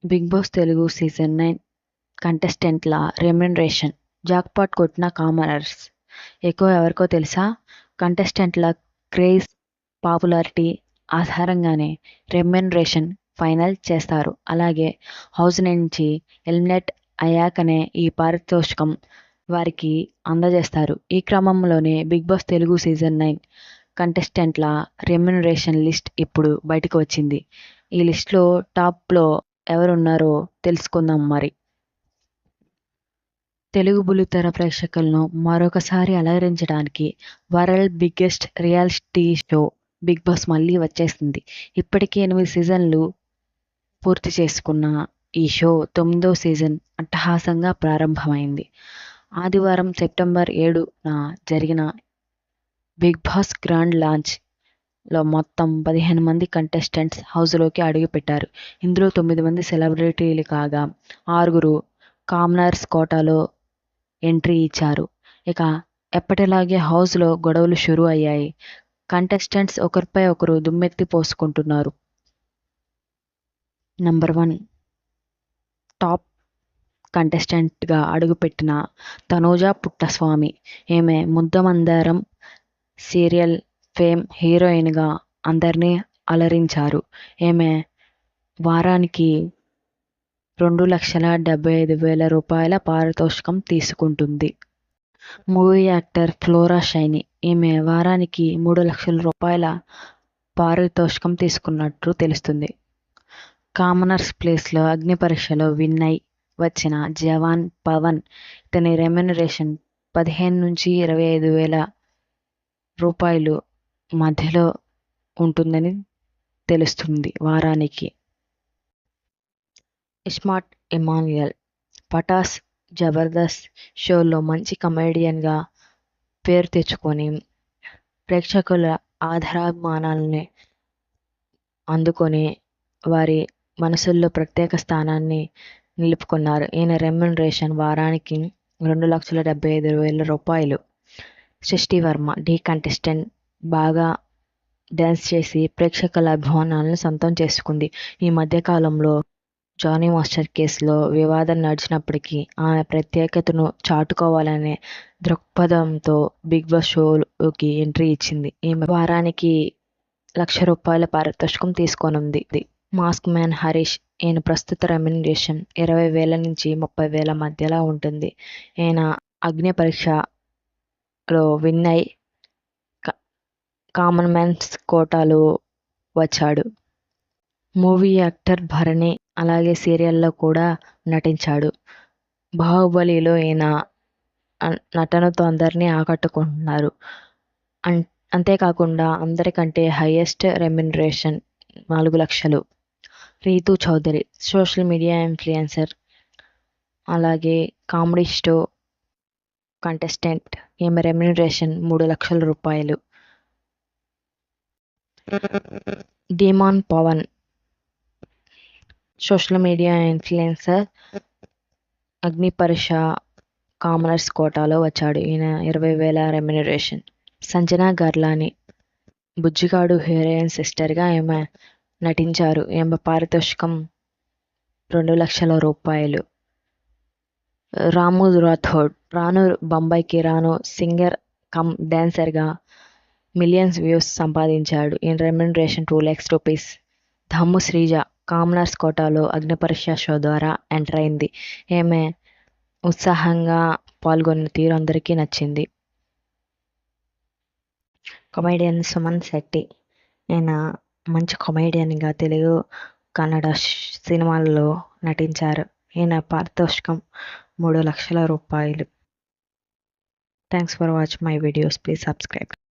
Big Boss Telugu season 9 కంటెస్టెంట్ల remuneration jackpot కొట్టిన commoners. ఎక్కువ ఎవరికో తెలుసా? కంటెస్టెంట్ల క్రేజ్, పాపులారిటీ ఆధారంగానే రెమ్యునరేషన్ ఫైనల్ చేస్తారు. అలాగే హౌస్ నుంచి ఎలిమినేట్ అయ్యాకనే ఈ పారితోషికం వారికి అందజేస్తారు. ఈ క్రమంలోనే బిగ్ బాస్ తెలుగు సీజన్ 9 కంటెస్టెంట్ల రెమ్యునరేషన్ లిస్ట్ ఇప్పుడు బయటకు వచ్చింది. ఈ లిస్ట్లో టాప్లో ఎవరున్నారో తెలుసుకుందాం మరి. తెలుగు బుల్లితెర ప్రేక్షకులను మరొకసారి అలరించడానికి world biggest reality show Bigg Boss మళ్ళీ వచ్చేసింది. ఇప్పటికే 8 సీజన్లు పూర్తి చేసుకున్న ఈ షో 9వ సీజన్ అట్టహాసంగా ప్రారంభమైంది. ఆదివారం సెప్టెంబర్ 7న జరిగిన బిగ్ బాస్ గ్రాండ్ లాంచ్లో మొత్తం 15 మంది కంటెస్టెంట్స్ హౌస్లోకి అడుగుపెట్టారు. ఇందులో 9 మంది సెలబ్రిటీలు కాగా 6 కామనర్స్ కోటాలో ఎంట్రీ ఇచ్చారు. ఇక ఎప్పటిలాగే హౌస్లో గొడవలు షురూ అయ్యాయి. కంటెస్టెంట్స్ ఒకరిపై ఒకరు దుమ్మెత్తి పోసుకుంటున్నారు. నంబర్ 1 టాప్ కంటెస్టెంట్గా అడుగుపెట్టిన తనూజ పుట్టస్వామి. ఈమె ముద్దమందారం సీరియల్ ఫేమ్ హీరోయిన్గా అందరినీ అలరించారు. ఈమె వారానికి 2,75,000 రూపాయల పారితోషికం తీసుకుంటుంది. Movie actor flora shiny. ఈమె వారానికి 3 లక్షల రూపాయల పారితోషికం తీసుకున్నట్టు తెలుస్తుంది. కామనర్స్ ప్లేస్లో అగ్ని పరీక్షలో విన్ అయి వచ్చిన జవాన్ పవన్. ఇతని రెమ్యునరేషన్ 15 నుంచి 25,000 రూపాయలు మధ్యలో ఉంటుందని తెలుస్తుంది వారానికి. ఇస్మార్ట్ ఇమాన్యుయల్. పటాస్, జబర్దస్త్ షోల్లో మంచి కమెడియన్గా పేరు తెచ్చుకొని ప్రేక్షకుల ఆదరాభిమానాలని అందుకొని వారి మనసుల్లో ప్రత్యేక స్థానాన్ని నిలుపుకున్నారు. ఈయన రెమ్యునరేషన్ వారానికి 2,75,000 రూపాయలు. సృష్టి వర్మ. ఢీ కంటెస్టెంట్. బాగా డ్యాన్స్ చేసి ప్రేక్షకుల అభిమానాలను సొంతం చేసుకుంది. ఈ మధ్యకాలంలో జానీ మాస్టర్ కేసులో వివాదం నడిచినప్పటికీ ఆమె ప్రత్యేకతను చాటుకోవాలనే దృక్పథంతో బిగ్ బాస్ షోలోకి ఎంట్రీ ఇచ్చింది. ఈమె వారానికి 1,00,000 రూపాయల పారితోషికం తీసుకోనుంది. Mask man Harish. ఈయన ప్రస్తుత రెమ్యునరేషన్ 20,000 నుంచి 30,000 మధ్యలో ఉంటుంది. ఈయన అగ్ని పరీక్షలో విన్ అయి కామన్ మ్యాన్స్ కోటాలో వచ్చాడు. Movie actor Bharani. అలాగే సీరియల్లో కూడా నటించాడు. బాహుబలిలో ఈయన నటనతో అందరినీ ఆకట్టుకుంటున్నారు. అంతేకాకుండా అందరికంటే హైయెస్ట్ రెమ్యునరేషన్ 4 లక్షలు. Rithu Chowdary. Social media influencer, అలాగే కామెడీ షో కంటెస్టెంట్. ఈమె రెమ్యునరేషన్ 3 లక్షల రూపాయలు. Demon Pavan. Social media influencer, Agni Pariksha commoners కోటాలో వచ్చాడు. ఈయన 20,000 రెమ్యునరేషన్. సంజన గర్లాని. బుజ్జిగాడు హీరోయిన్ సిస్టర్గా ఈమె నటించారు. ఈమె పారితోషికం 2 లక్షల రూపాయలు. రాము రాథోడ్. రాను బొంబాయికి రాను సింగర్ కమ్ డాన్సర్గా మిలియన్స్ వ్యూస్ సంపాదించాడు. ఈయన remuneration 2 lakhs rupees. Dammu Sreeja. Commoners కోటాలో అగ్ని పరీక్ష షో ద్వారా ఎంటర్ అయింది. ఈమె ఉత్సాహంగా పాల్గొన్న తీరు అందరికీ నచ్చింది. కమెడియన్ సుమన్ శెట్టి. ఈయన మంచి కమెడియన్గా తెలుగు, కన్నడ సినిమాల్లో నటించారు. ఈయన పారితోషికం 3 లక్షల రూపాయలు. Thanks for watching my videos. Please subscribe.